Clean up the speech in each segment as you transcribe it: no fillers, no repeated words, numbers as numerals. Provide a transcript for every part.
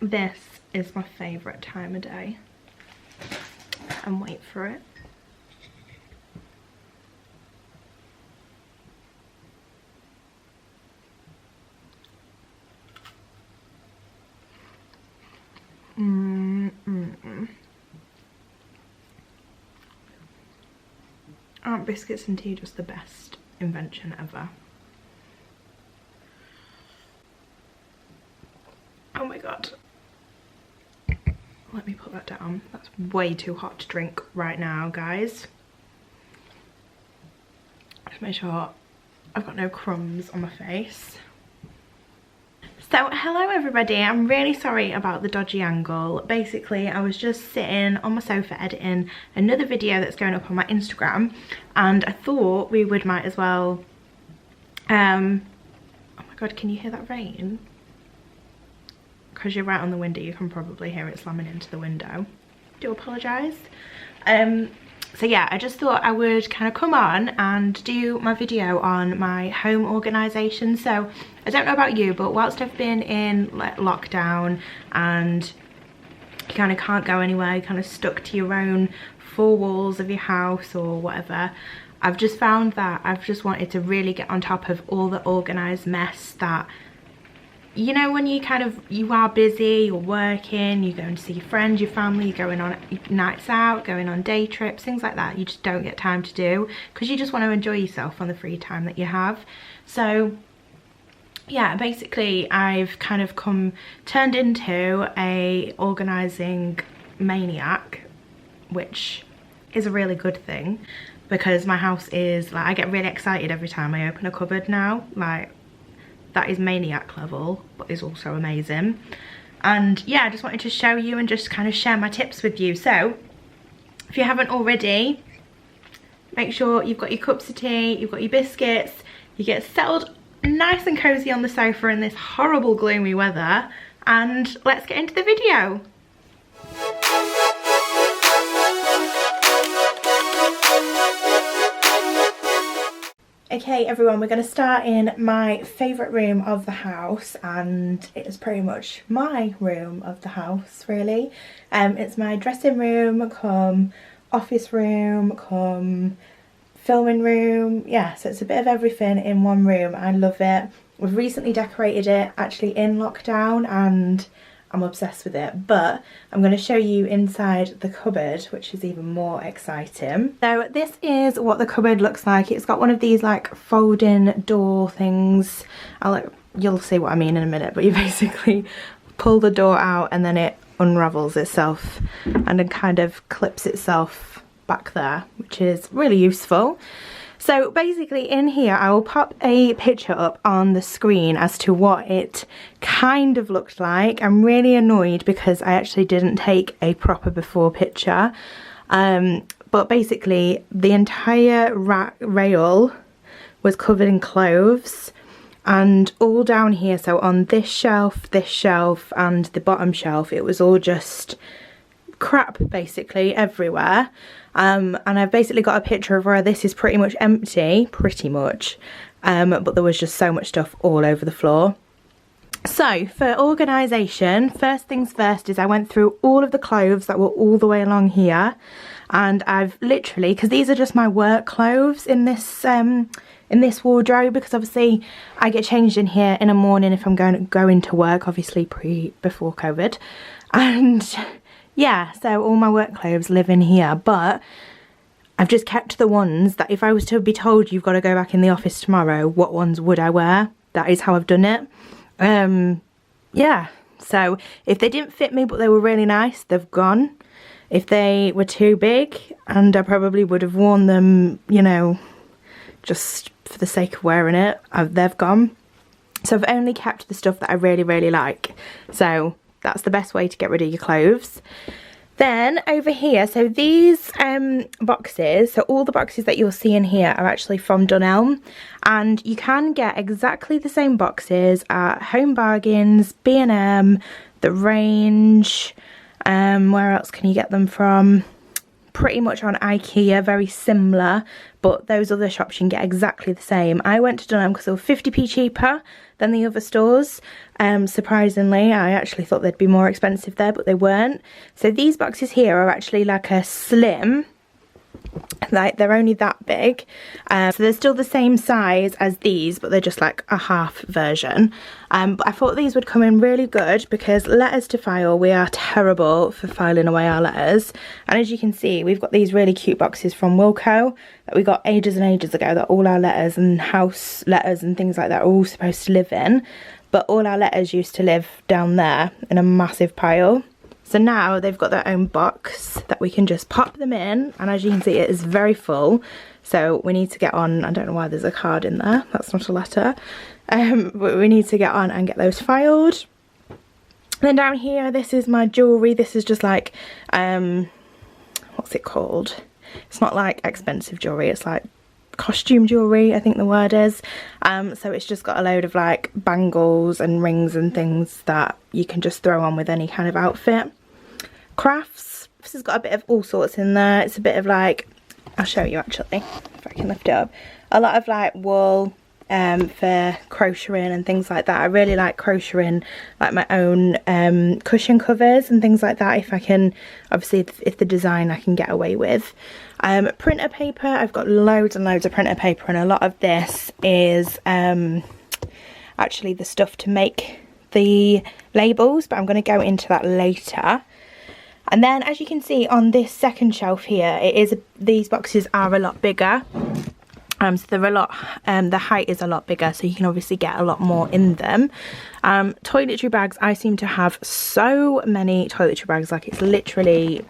This is my favourite time of day. And wait for it. Aren't biscuits and tea just the best invention ever? Oh my god. Let me put that down. That's way too hot to drink right now, guys. Just make sure I've got no crumbs on my face. So hello everybody, I'm really sorry about the dodgy angle. Basically I was just sitting on my sofa editing another video that's going up on my Instagram, and I thought we might as well oh my god, can you hear that rain? Because you're right on the window, you can probably hear it slamming into the window. Do apologise. So yeah, I just thought I would kind of come on and do my video on my home organisation. So I don't know about you, but whilst I've been in like lockdown and you kind of can't go anywhere, you're kind of stuck to your own four walls of your house or whatever, I've just found that I've just wanted to really get on top of all the organised mess that, you know, when you are busy, you're working, you're going to see your friends, your family, you're going on nights out, going on day trips, things like that, you just don't get time to do because you just want to enjoy yourself on the free time that you have. So yeah, basically I've kind of turned into a organising maniac, which is a really good thing because my house is like, I get really excited every time I open a cupboard now. Like, that is maniac level, but is also amazing. And yeah, I just wanted to show you and just kind of share my tips with you. So if you haven't already, make sure you've got your cups of tea, you've got your biscuits, you get settled nice and cozy on the sofa in this horrible gloomy weather, and let's get into the video. Okay everyone, we're going to start in my favourite room of the house, and it is pretty much my room of the house really. It's my dressing room, come office room, come filming room. Yeah, so it's a bit of everything in one room. I love it. We've recently decorated it actually in lockdown and I'm obsessed with it, but I'm going to show you inside the cupboard, which is even more exciting. So this is what the cupboard looks like. It's got one of these like folding door things. You'll see what I mean in a minute, but you basically pull the door out and then it unravels itself and then kind of clips itself back there, which is really useful. So basically in here I will pop a picture up on the screen as to what it kind of looked like. I'm really annoyed because I actually didn't take a proper before picture. But basically the entire rail was covered in clothes, and all down here, so on this shelf and the bottom shelf, it was all just crap basically everywhere. And I've basically got a picture of where this is pretty much empty, but there was just so much stuff all over the floor. So for organisation, first things first is I went through all of the clothes that were all the way along here, and I've literally, because these are just my work clothes in this wardrobe, because obviously I get changed in here in the morning if I'm going to work, obviously before COVID, and yeah, so all my work clothes live in here, but I've just kept the ones that if I was to be told you've got to go back in the office tomorrow, what ones would I wear? That is how I've done it. Yeah, so if they didn't fit me but they were really nice, they've gone. If they were too big, and I probably would have worn them, you know, just for the sake of wearing it, they've gone. So I've only kept the stuff that I really, really like. So that's the best way to get rid of your clothes. Then over here, so these boxes, so all the boxes that you'll see in here are actually from Dunelm, and you can get exactly the same boxes at Home Bargains, B&M, The Range, where else can you get them from? pretty much on IKEA, very similar, but those other shops you can get exactly the same. I went to Dunelm because they were 50p cheaper than the other stores. Surprisingly, I actually thought they'd be more expensive there, but they weren't. So these boxes here are actually like a slim, like they're only that big, so they're still the same size as these, but they're just like a half version. But I thought these would come in really good because letters to file, we are terrible for filing away our letters. And as you can see, we've got these really cute boxes from Wilko that we got ages and ages ago, that all our letters and house letters and things like that are all supposed to live in, but all our letters used to live down there in a massive pile. So now they've got their own box that we can just pop them in, and as you can see, it is very full. So we need to get on, I don't know why there's a card in there, that's not a letter, but we need to get on and get those filed. Then down here, this is my jewellery. This is just like, what's it called? It's not like expensive jewellery, it's like costume jewellery, I think the word is. So it's just got a load of like bangles and rings and things that you can just throw on with any kind of outfit. Crafts, this has got a bit of all sorts in there. It's a bit of like, I'll show you actually if I can lift it up, a lot of like wool for crocheting and things like that. I really like crocheting like my own cushion covers and things like that, if I can, obviously if the design I can get away with. Printer paper, I've got loads and loads of printer paper, and a lot of this is actually the stuff to make the labels, but I'm going to go into that later. And then as you can see on this second shelf here, these boxes are a lot bigger. So they're a lot, the height is a lot bigger, so you can obviously get a lot more in them. Toiletry bags, I seem to have so many toiletry bags, like it's literally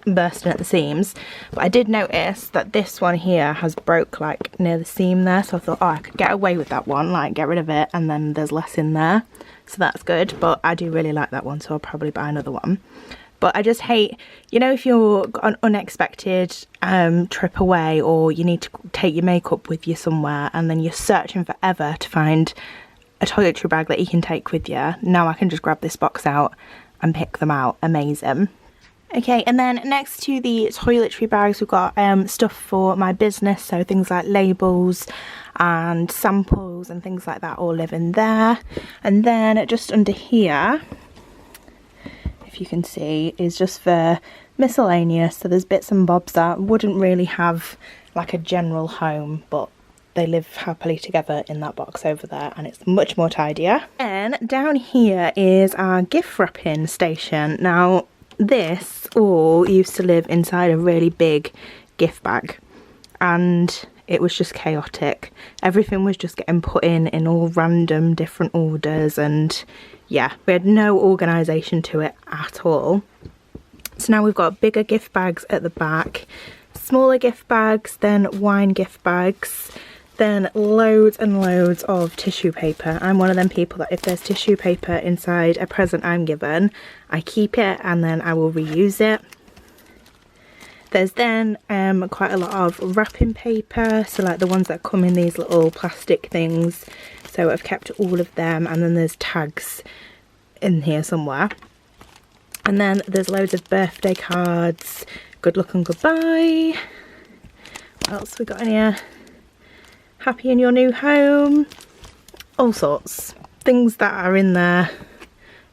bursting at the seams. But I did notice that this one here has broke like near the seam there, so I thought, oh, I could get away with that one, like get rid of it, and then there's less in there, so that's good. But I do really like that one, so I'll probably buy another one. But I just hate, you know, if you're got an unexpected trip away, or you need to take your makeup with you somewhere and then you're searching forever to find a toiletry bag that you can take with you. Now I can just grab this box out and pick them out. Amazing. Okay, and then next to the toiletry bags, we've got stuff for my business, so things like labels and samples and things like that all live in there. And then just under here, you can see, is just for miscellaneous, so there's bits and bobs that wouldn't really have like a general home, but they live happily together in that box over there, and it's much more tidier. Then down here is our gift wrapping station. Now this all used to live inside a really big gift bag, and it was just chaotic. Everything was just getting put in all random different orders, and yeah, we had no organisation to it at all. So now we've got bigger gift bags at the back, smaller gift bags, then wine gift bags, then loads and loads of tissue paper. I'm one of them people that if there's tissue paper inside a present I'm given, I keep it and then I will reuse it. There's then quite a lot of wrapping paper, so like the ones that come in these little plastic things. So I've kept all of them, and then there's tags in here somewhere. And then there's loads of birthday cards, good luck and goodbye. What else we got in here? Happy in your new home. All sorts. Things that are in there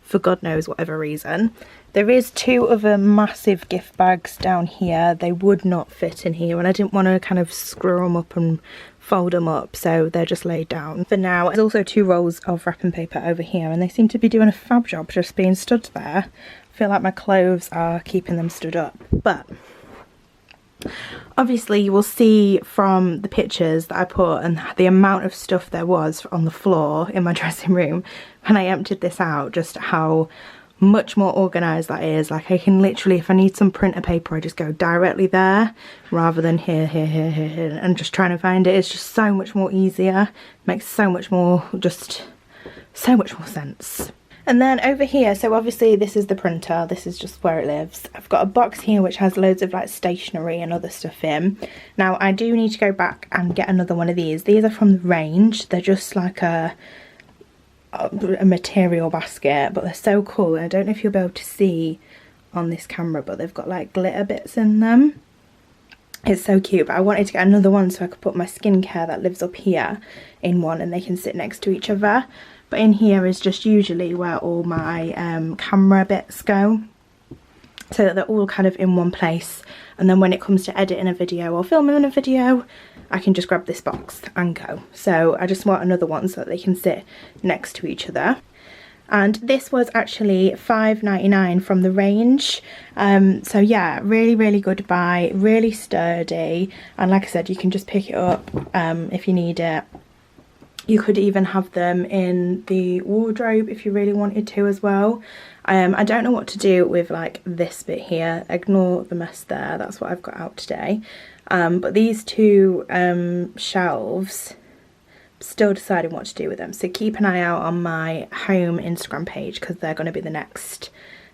for God knows whatever reason. There is two other massive gift bags down here. They would not fit in here, and I didn't want to kind of screw them up and fold them up, so they're just laid down for now. There's also two rolls of wrapping paper over here, and they seem to be doing a fab job just being stood there. I feel like my clothes are keeping them stood up, but obviously you will see from the pictures that I put and the amount of stuff there was on the floor in my dressing room when I emptied this out, just how much more organised that is. Like I can literally, if I need some printer paper, I just go directly there rather than here and just trying to find it. It's just so much more easier, makes so much more, just so much more sense. And then over here, so obviously this is the printer, this is just where it lives. I've got a box here which has loads of like stationery and other stuff in. Now I do need to go back and get another one of these. These are from the range. They're just like a material basket, but they're so cool. I don't know if you'll be able to see on this camera, but they've got like glitter bits in them. It's so cute, but I wanted to get another one so I could put my skincare that lives up here in one and they can sit next to each other. But in here is just usually where all my camera bits go, so that they're all kind of in one place, and then when it comes to editing a video or filming a video, I can just grab this box and go. So I just want another one so that they can sit next to each other. And this was actually $5.99 from the range. So yeah, really good buy, really sturdy, and like I said, you can just pick it up if you need it. You could even have them in the wardrobe if you really wanted to as well. I don't know what to do with like this bit here, ignore the mess there, that's what I've got out today. But these two shelves, still deciding what to do with them, so keep an eye out on my home Instagram page because they're going to be the next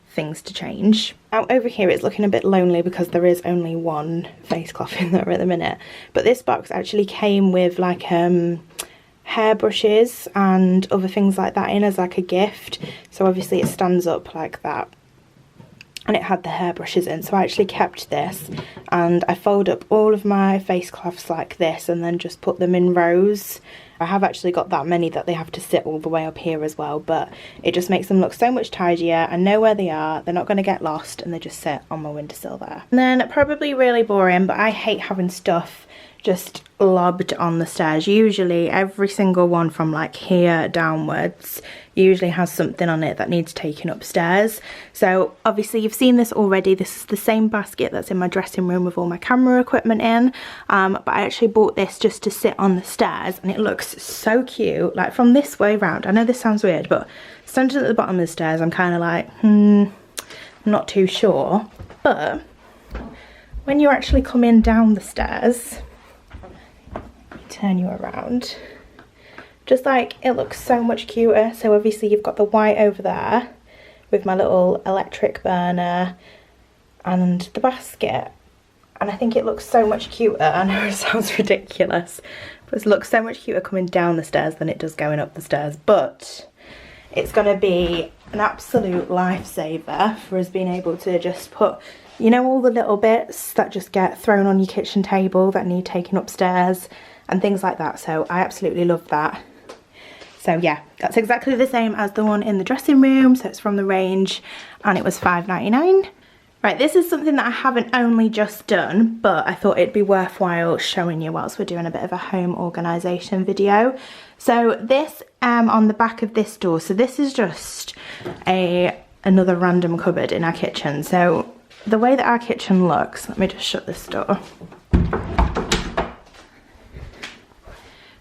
things to change. Out over here it's looking a bit lonely because there is only one face cloth in there at the minute, but this box actually came with like hairbrushes and other things like that in as like a gift. So obviously it stands up like that, and it had the hairbrushes in, so I actually kept this and I fold up all of my face cloths like this and then just put them in rows. I have actually got that many that they have to sit all the way up here as well, but it just makes them look so much tidier. I know where they are, they're not going to get lost, and they just sit on my windowsill there. And then probably really boring, but I hate having stuff just lobbed on the stairs. Usually every single one from like here downwards usually has something on it that needs taken upstairs. So obviously you've seen this already. This is the same basket that's in my dressing room with all my camera equipment in, but I actually bought this just to sit on the stairs, and it looks so cute. Like from this way round, I know this sounds weird, but standing at the bottom of the stairs I'm kind of like I'm not too sure. But when you're actually coming down the stairs, turn you around, just like it looks so much cuter. So obviously you've got the white over there with my little electric burner and the basket, and I think it looks so much cuter. I know it sounds ridiculous, but it looks so much cuter coming down the stairs than it does going up the stairs. But it's going to be an absolute lifesaver for us being able to just put, you know, all the little bits that just get thrown on your kitchen table that need taken upstairs and things like that. So I absolutely love that. So yeah, that's exactly the same as the one in the dressing room, so it's from the range and it was $5.99. Right, this is something that I haven't only just done, but I thought it'd be worthwhile showing you whilst we're doing a bit of a home organisation video. So this on the back of this door, so this is just another random cupboard in our kitchen. So the way that our kitchen looks, let me just shut this door.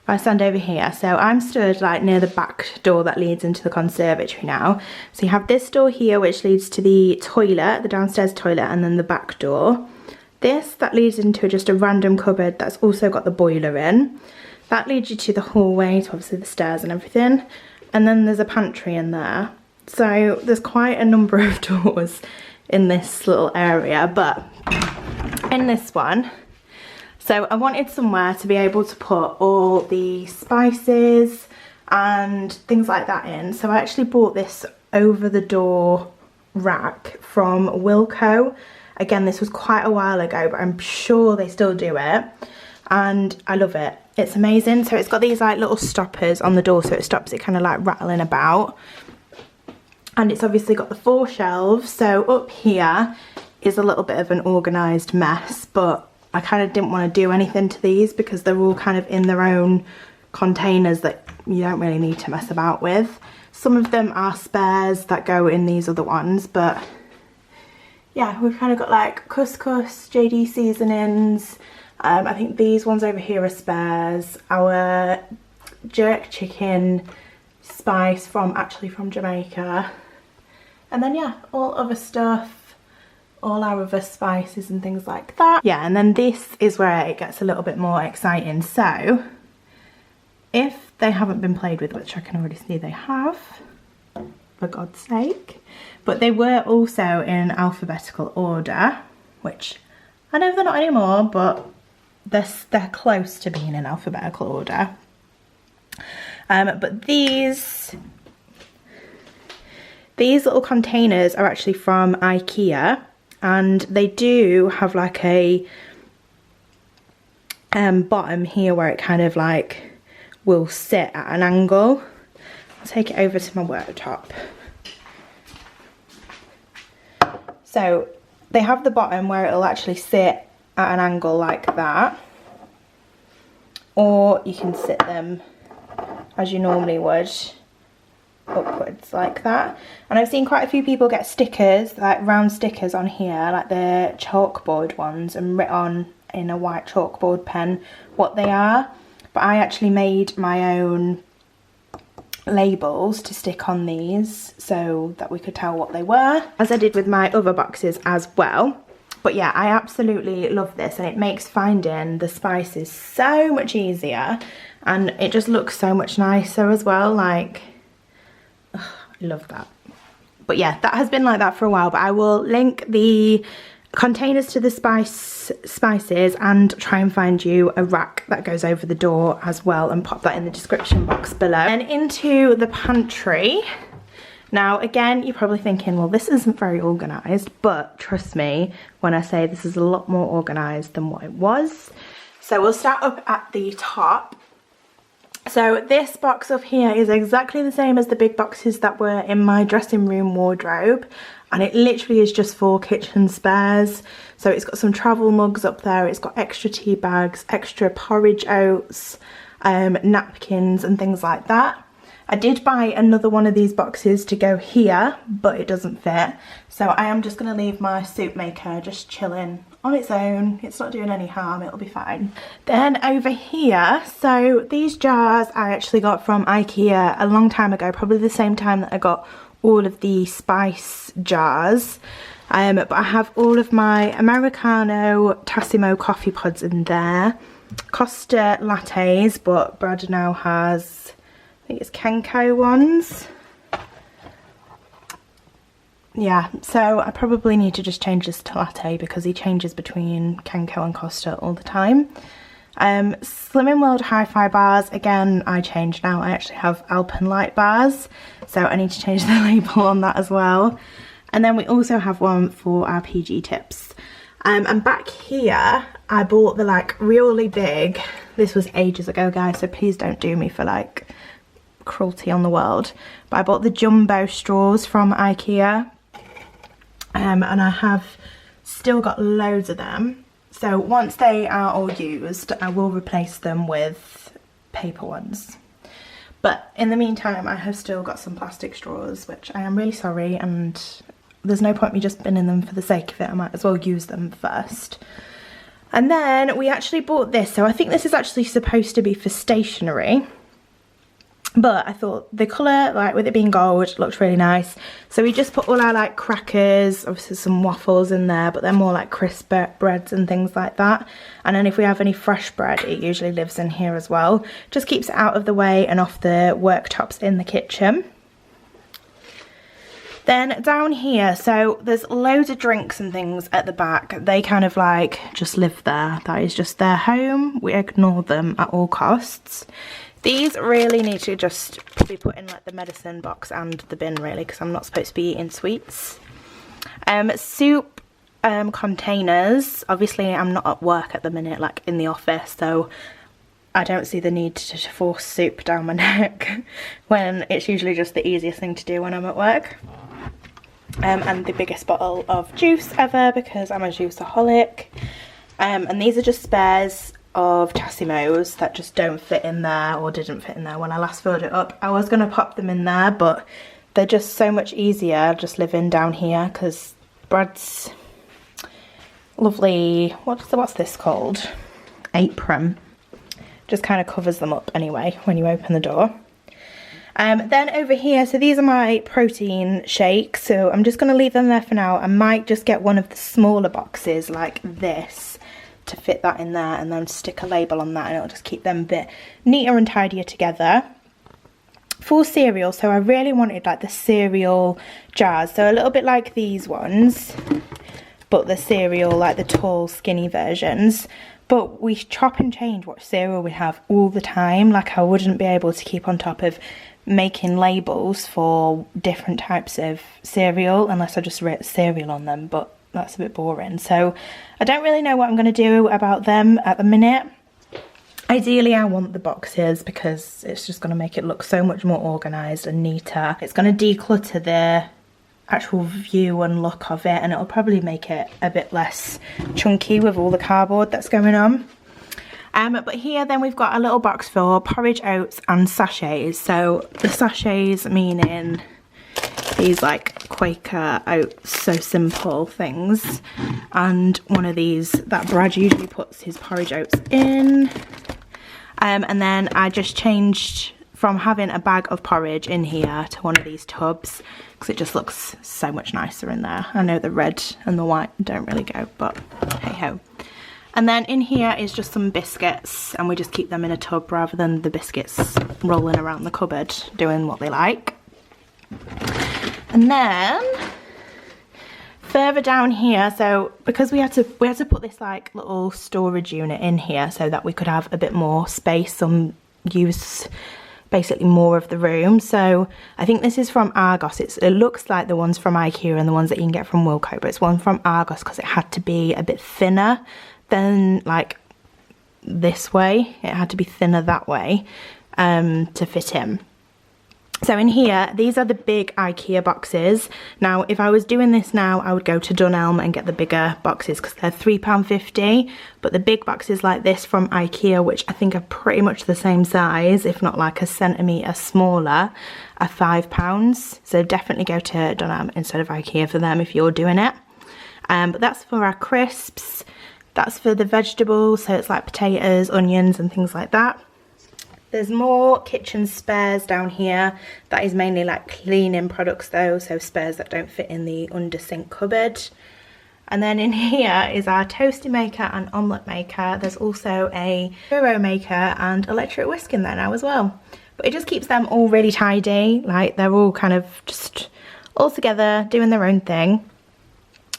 I stand over here, so I'm stood like near the back door that leads into the conservatory now. So you have this door here which leads to the toilet, the downstairs toilet, and then the back door. This that leads into just a random cupboard that's also got the boiler in. That leads you to the hallway, to obviously the stairs and everything. And then there's a pantry in there. So there's quite a number of doors in this little area, but in this one, so I wanted somewhere to be able to put all the spices and things like that in. So I actually bought this over the door rack from Wilko. Again, this was quite a while ago, but I'm sure they still do it. And I love it. It's amazing. So it's got these like little stoppers on the door, so it stops it kind of like rattling about. And it's obviously got the 4 shelves. So up here is a little bit of an organised mess, but I kind of didn't want to do anything to these because they're all kind of in their own containers that you don't really need to mess about with. Some of them are spares that go in these other ones, but yeah, we've kind of got like couscous, JD seasonings. I think these ones over here are spares. Our jerk chicken spice from Jamaica. And then yeah, all other stuff. All our other spices and things like that. Yeah, and then this is where it gets a little bit more exciting. So if they haven't been played with, which I can already see they have, for God's sake, but they were also in alphabetical order, which I know they're not anymore, but they're close to being in alphabetical order. But these little containers are actually from IKEA. And they do have like a bottom here where it kind of like will sit at an angle. I'll take it over to my worktop. So they have the bottom where it'll actually sit at an angle like that, or you can sit them as you normally would, upwards like that. And I've seen quite a few people get stickers, like round stickers on here, like the chalkboard ones, and writ on in a white chalkboard pen what they are. But I actually made my own labels to stick on these so that we could tell what they were, as I did with my other boxes as well. But yeah, I absolutely love this, and it makes finding the spices so much easier, and it just looks so much nicer as well. Like, ugh, I love that. But yeah, that has been like that for a while, but I will link the containers to the spices and try and find you a rack that goes over the door as well, and pop that in the description box below. And into the pantry. Now again, you're probably thinking, well, this isn't very organised, but trust me when I say this is a lot more organised than what it was. So we'll start up at the top. So this box up here is exactly the same as the big boxes that were in my dressing room wardrobe, and it literally is just for kitchen spares. So it's got some travel mugs up there, it's got extra tea bags, extra porridge oats, napkins and things like that. I did buy another one of these boxes to go here, but it doesn't fit. So I am just going to leave my soup maker just chilling on its own. It's not doing any harm, it'll be fine. Then over here, so these jars I actually got from IKEA a long time ago, probably the same time that I got all of the spice jars. But I have all of my Americano Tassimo coffee pods in there. Costa lattes, but Brad now has, I think it's Kenko ones. Yeah, so I probably need to just change this to latte because he changes between Kenko and Costa all the time. Slimming World Hi-Fi bars, again, I changed now. I actually have Alpenlight bars, so I need to change the label on that as well. And then we also have one for our PG tips. And back here, I bought the like really big, this was ages ago guys, so please don't do me for like cruelty on the world, but I bought the jumbo straws from IKEA, and I have still got loads of them. So once they are all used, I will replace them with paper ones. But in the meantime, I have still got some plastic straws, which I am really sorry, and there's no point me just binning them for the sake of it. I might as well use them first. And then we actually bought this. So I think this is actually supposed to be for stationery, but I thought the colour, like with it being gold, looked really nice. So we just put all our like crackers, obviously some waffles in there, but they're more like crisp breads and things like that. And then if we have any fresh bread, it usually lives in here as well. Just keeps it out of the way and off the worktops in the kitchen. Then down here, so there's loads of drinks and things at the back. They kind of like just live there. That is just their home. We ignore them at all costs. These really need to just be put in like the medicine box and the bin really, because I'm not supposed to be eating sweets. Soup containers. Obviously I'm not at work at the minute, like in the office, so I don't see the need to force soup down my neck when it's usually just the easiest thing to do when I'm at work. And the biggest bottle of juice ever because I'm a juiceaholic. And these are just spares of Tassimos that just don't fit in there, or didn't fit in there when I last filled it up. I was going to pop them in there, but they're just so much easier just living down here because Brad's lovely, what's this called? Apron. Just kind of covers them up anyway when you open the door. Then over here, so these are my protein shakes, so I'm just going to leave them there for now. I might just get one of the smaller boxes like this to fit that in there and then stick a label on that, and it'll just keep them a bit neater and tidier together. For cereal, so I really wanted like the cereal jars, so a little bit like these ones, but the cereal, like the tall skinny versions. But we chop and change what cereal we have all the time. Like I wouldn't be able to keep on top of making labels for different types of cereal unless I just wrote cereal on them, but that's a bit boring. So I don't really know what I'm going to do about them at the minute. Ideally I want the boxes because it's just going to make it look so much more organised and neater. It's going to declutter the actual view and look of it, and it'll probably make it a bit less chunky with all the cardboard that's going on. But here then we've got a little box for porridge, oats and sachets. So the sachets meaning these like Quaker Oats, so simple things, and one of these that Brad usually puts his porridge oats in. And then I just changed from having a bag of porridge in here to one of these tubs because it just looks so much nicer in there. I know the red and the white don't really go, but hey ho. And then in here is just some biscuits, and we just keep them in a tub rather than the biscuits rolling around the cupboard doing what they like. And then further down here, so because we had to put this like little storage unit in here so that we could have a bit more space and use basically more of the room. So I think this is from Argos. It looks like the ones from IKEA and the ones that you can get from Wilko, but it's one from Argos because it had to be a bit thinner than like this way. It had to be thinner that way to fit in. So in here, these are the big IKEA boxes. Now, if I was doing this now, I would go to Dunelm and get the bigger boxes because they're £3.50. But the big boxes like this from IKEA, which I think are pretty much the same size, if not like a centimetre smaller, are £5. So definitely go to Dunelm instead of IKEA for them if you're doing it. But that's for our crisps. That's for the vegetables, so it's like potatoes, onions and things like that. There's more kitchen spares down here. That is mainly like cleaning products though, so spares that don't fit in the under sink cupboard. And then in here is our toasty maker and omelette maker. There's also a churro maker and electric whisk in there now as well. But it just keeps them all really tidy, like they're all kind of just all together doing their own thing.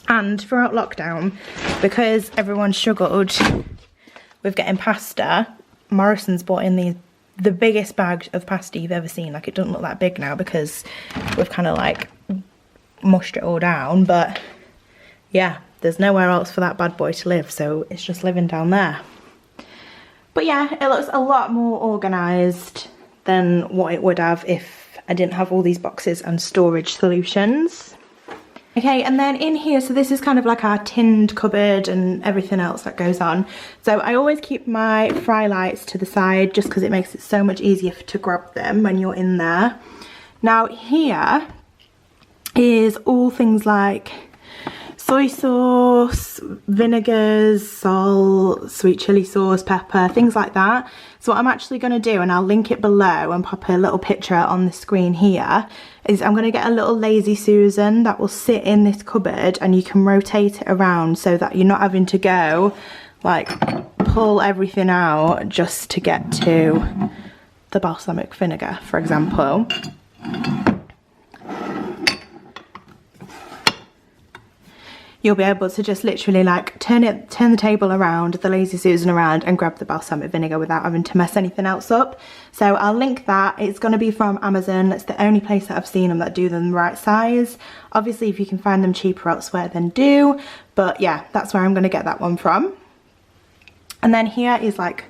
And throughout lockdown, because everyone struggled with getting pasta, Morrison's bought in the biggest bag of pasta you've ever seen. Like, it doesn't look that big now because we've kind of like mushed it all down, but yeah, there's nowhere else for that bad boy to live, so it's just living down there. But yeah, it looks a lot more organised than what it would have if I didn't have all these boxes and storage solutions. Okay, and then in here, so this is kind of like our tinned cupboard and everything else that goes on. So I always keep my fry lights to the side just because it makes it so much easier to grab them when you're in there. Now here is all things like soy sauce, vinegars, salt, sweet chili sauce, pepper, things like that. So what I'm actually going to do, and I'll link it below and pop a little picture on the screen here, is I'm going to get a little Lazy Susan that will sit in this cupboard, and you can rotate it around so that you're not having to go like pull everything out just to get to the balsamic vinegar, for example. You'll be able to just literally like turn the table around, the Lazy Susan around, and grab the balsamic vinegar without having to mess anything else up. So I'll link that. It's going to be from Amazon. It's the only place that I've seen them that do them the right size. Obviously, if you can find them cheaper elsewhere, then do. But yeah, that's where I'm going to get that one from. And then here is like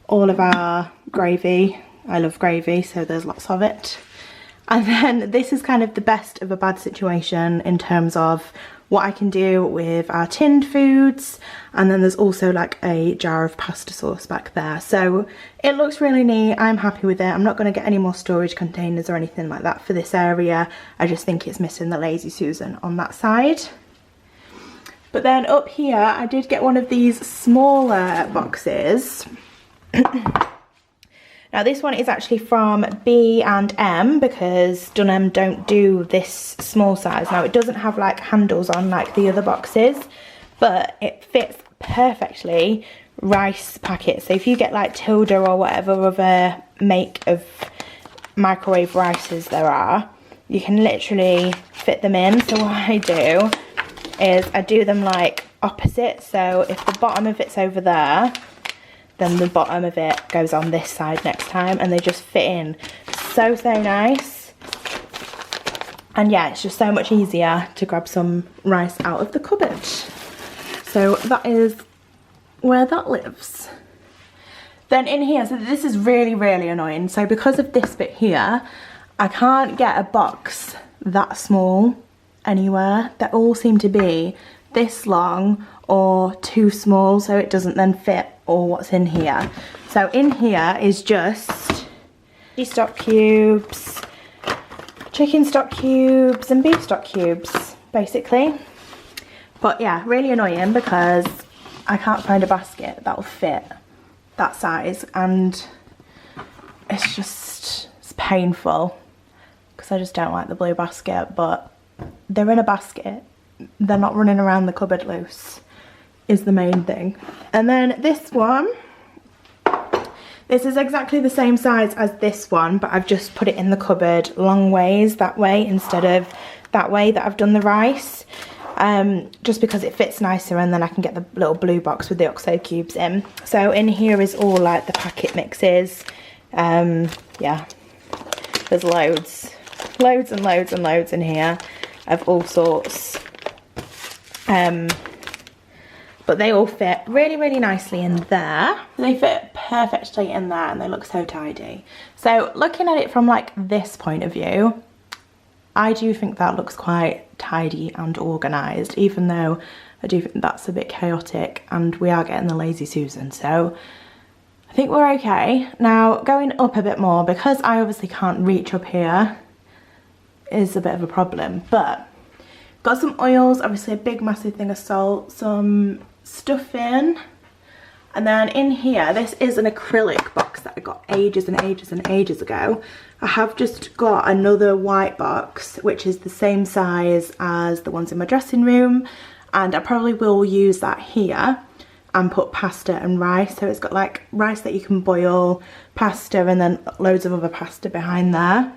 all of our gravy. I love gravy, so there's lots of it. And then this is kind of the best of a bad situation in terms of what I can do with our tinned foods, and then there's also like a jar of pasta sauce back there. So it looks really neat. I'm happy with it. I'm not going to get any more storage containers or anything like that for this area. I just think it's missing the Lazy Susan on that side. But then up here I did get one of these smaller boxes. Now this one is actually from B&M because Dunelm don't do this small size. Now it doesn't have like handles on like the other boxes, but it fits perfectly rice packets. So if you get like Tilda or whatever other make of microwave rices there are, you can literally fit them in. So what I do is I do them like opposite. So if the bottom of it's over there, then the bottom of it goes on this side next time, and they just fit in so nice. And yeah, it's just so much easier to grab some rice out of the cupboard. So that is where that lives. Then in here, so this is really, really annoying. So because of this bit here, I can't get a box that small anywhere. They all seem to be this long or too small, so it doesn't then fit all what's in here. So in here is just stock cubes, chicken stock cubes and beef stock cubes, basically. But yeah, really annoying because I can't find a basket that'll fit that size, and it's painful because I just don't like the blue basket. But they're in a basket, they're not running around the cupboard loose is the main thing. And then this one, this is exactly the same size as this one, but I've just put it in the cupboard long ways that way instead of that way that I've done the rice. Just because it fits nicer, and then I can get the little blue box with the OXO cubes in. So in here is all like the packet mixes. Yeah, there's loads and loads and loads in here of all sorts. But they all fit really, really nicely in there. They fit perfectly in there and they look so tidy. So looking at it from like this point of view, I do think that looks quite tidy and organised, even though I do think that's a bit chaotic and we are getting the lazy Susan, so I think we're okay. Now going up a bit more, because I obviously can't reach up here, is a bit of a problem, but got some oils, obviously a big massive thing of salt, some stuffing, and then in here, this is an acrylic box that I got ages and ages and ages ago. I have just got another white box, which is the same size as the ones in my dressing room, and I probably will use that here and put pasta and rice. So it's got like rice that you can boil, pasta, and then loads of other pasta behind there.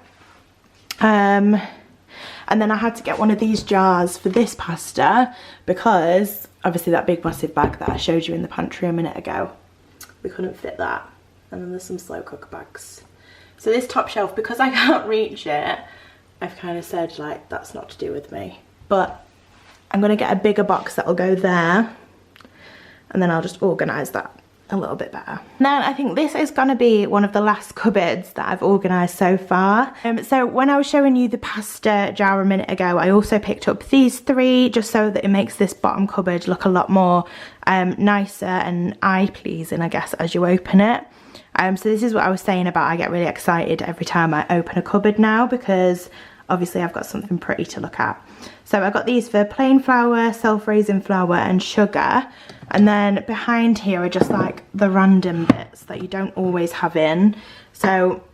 And then I had to get one of these jars for this pasta because obviously that big massive bag that I showed you in the pantry a minute ago, we couldn't fit that. And then there's some slow cooker bags. So this top shelf, because I can't reach it, I've kind of said like that's not to do with me. But I'm going to get a bigger box that'll go there, and then I'll just organise that a little bit better. Now I think this is going to be one of the last cupboards that I've organised so far. So when I was showing you the pasta jar a minute ago, I also picked up these three just so that it makes this bottom cupboard look a lot more nicer and eye-pleasing, I guess, as you open it. So this is what I was saying about I get really excited every time I open a cupboard now, because obviously I've got something pretty to look at. So I got these for plain flour, self-raising flour and sugar. And then behind here are just like the random bits that you don't always have in. So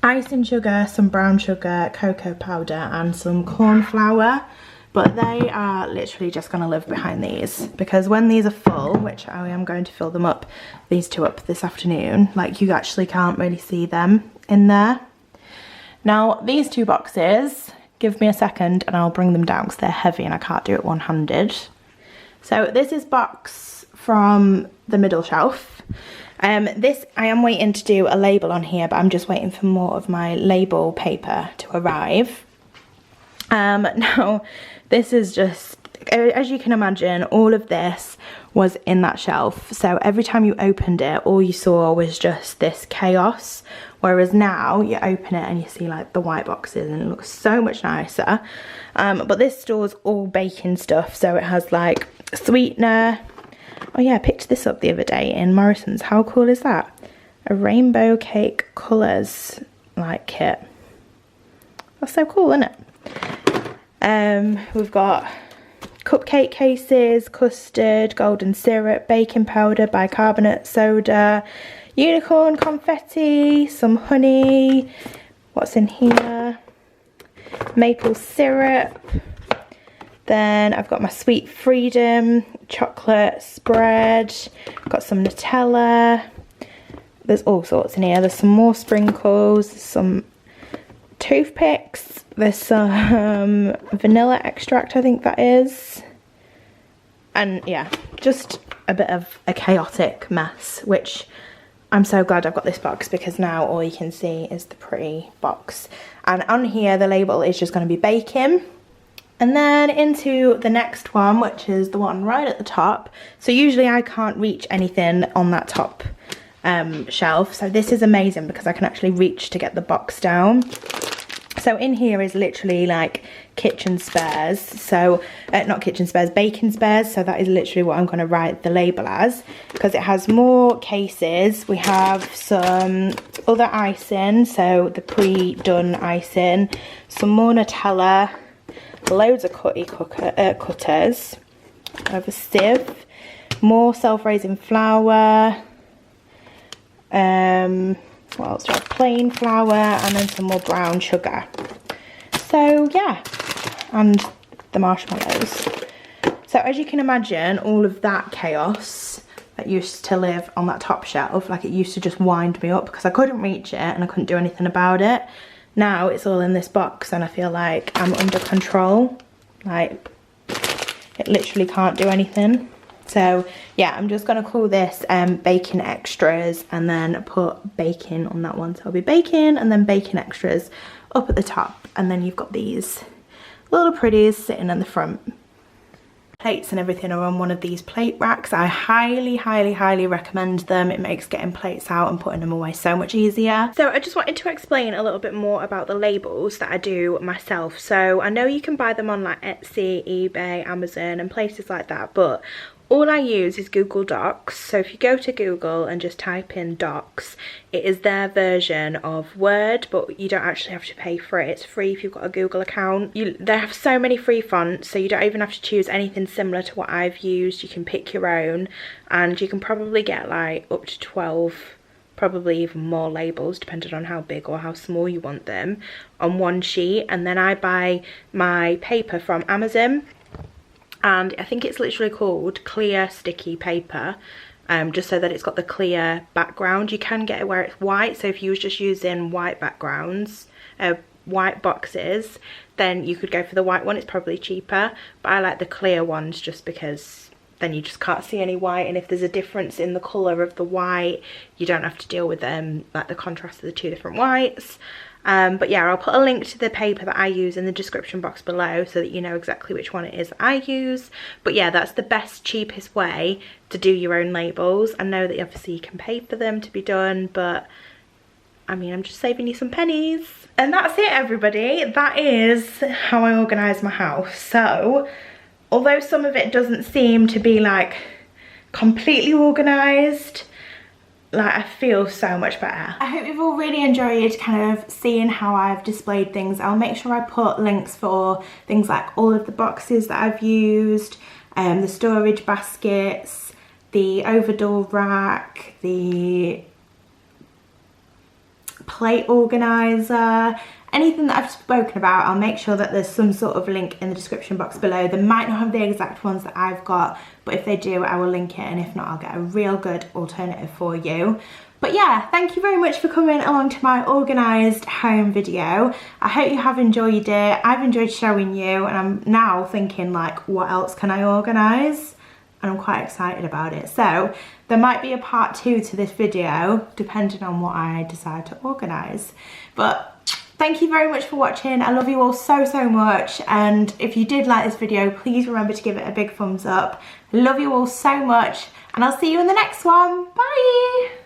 icing sugar, some brown sugar, cocoa powder and some corn flour. But they are literally just going to live behind these, because when these are full, which I am going to fill them up, these two up this afternoon, like you actually can't really see them in there. Now these two boxes, give me a second and I'll bring them down because they're heavy and I can't do it one-handed. So this is box from the middle shelf. This I am waiting to do a label on here, but I'm just waiting for more of my label paper to arrive. Now this is just, as you can imagine, all of this was in that shelf. So every time you opened it, all you saw was just this chaos. Whereas now you open it and you see like the white boxes and it looks so much nicer. But this stores all baking stuff. So it has like sweetener. Oh yeah, I picked this up the other day in Morrison's. How cool is that? A rainbow cake colours like kit. That's so cool, isn't it? We've got cupcake cases, custard, golden syrup, baking powder, bicarbonate soda, unicorn confetti, some honey. What's in here? Maple syrup. Then I've got my Sweet Freedom chocolate spread. Got some Nutella. There's all sorts in here. There's some more sprinkles, some toothpicks. There's some vanilla extract, I think that is. And yeah, just a bit of a chaotic mess, which I'm so glad I've got this box, because now all you can see is the pretty box. And on here, the label is just going to be baking. And then into the next one, which is the one right at the top. So usually I can't reach anything on that top shelf. So this is amazing because I can actually reach to get the box down. So in here is literally like kitchen spares, so not kitchen spares, baking spares. So that is literally what I'm going to write the label as, because it has more cases. We have some other icing, so the pre-done icing, some more Nutella, loads of cutters, I have a sieve, more self-raising flour, what else do I have? Plain flour, and then some more brown sugar. So yeah, and the marshmallows. So as you can imagine, all of that chaos that used to live on that top shelf, like it used to just wind me up because I couldn't reach it and I couldn't do anything about it. Now it's all in this box and I feel like I'm under control. Like it literally can't do anything. So yeah, I'm just going to call this bacon extras and then put bacon on that one. So it'll be bacon and then bacon extras up at the top. And then you've got these little pretties sitting in the front. Plates and everything are on one of these plate racks. I highly recommend them. It makes getting plates out and putting them away so much easier. So I just wanted to explain a little bit more about the labels that I do myself. So I know you can buy them on like Etsy, eBay, Amazon and places like that, but all I use is Google Docs. So if you go to Google and just type in Docs, it is their version of Word, but you don't actually have to pay for it. It's free if you've got a Google account. They have so many free fonts, so you don't even have to choose anything similar to what I've used. You can pick your own, and you can probably get like up to 12, probably even more labels, depending on how big or how small you want them, on one sheet. And then I buy my paper from Amazon, and I think it's literally called clear sticky paper, just so that it's got the clear background. You can get it where it's white, so if you was just using white backgrounds, white boxes, then you could go for the white one. It's probably cheaper, but I like the clear ones just because then you just can't see any white, and if there's a difference in the colour of the white, you don't have to deal with like the contrast of the two different whites. But yeah, I'll put a link to the paper that I use in the description box below so that you know exactly which one it is that I use. But yeah, that's the best, cheapest way to do your own labels. I know that obviously you can pay for them to be done, but I mean, I'm just saving you some pennies. And that's it, everybody. That is how I organise my house. So although some of it doesn't seem to be like completely organised, like I feel so much better. I hope you've all really enjoyed kind of seeing how I've displayed things. I'll make sure I put links for things like all of the boxes that I've used, the storage baskets, the overdoor rack, the plate organizer, anything that I've spoken about. I'll make sure that there's some sort of link in the description box below. They might not have the exact ones that I've got, but if they do, I will link it, and if not, I'll get a real good alternative for you. But yeah, thank you very much for coming along to my organised home video. I hope you have enjoyed it. I've enjoyed showing you, and I'm now thinking like, what else can I organise? And I'm quite excited about it. So there might be a part 2 to this video, depending on what I decide to organise. But thank you very much for watching. I love you all so much, and if you did like this video, please remember to give it a big thumbs up. I love you all so much, and I'll see you in the next one. Bye!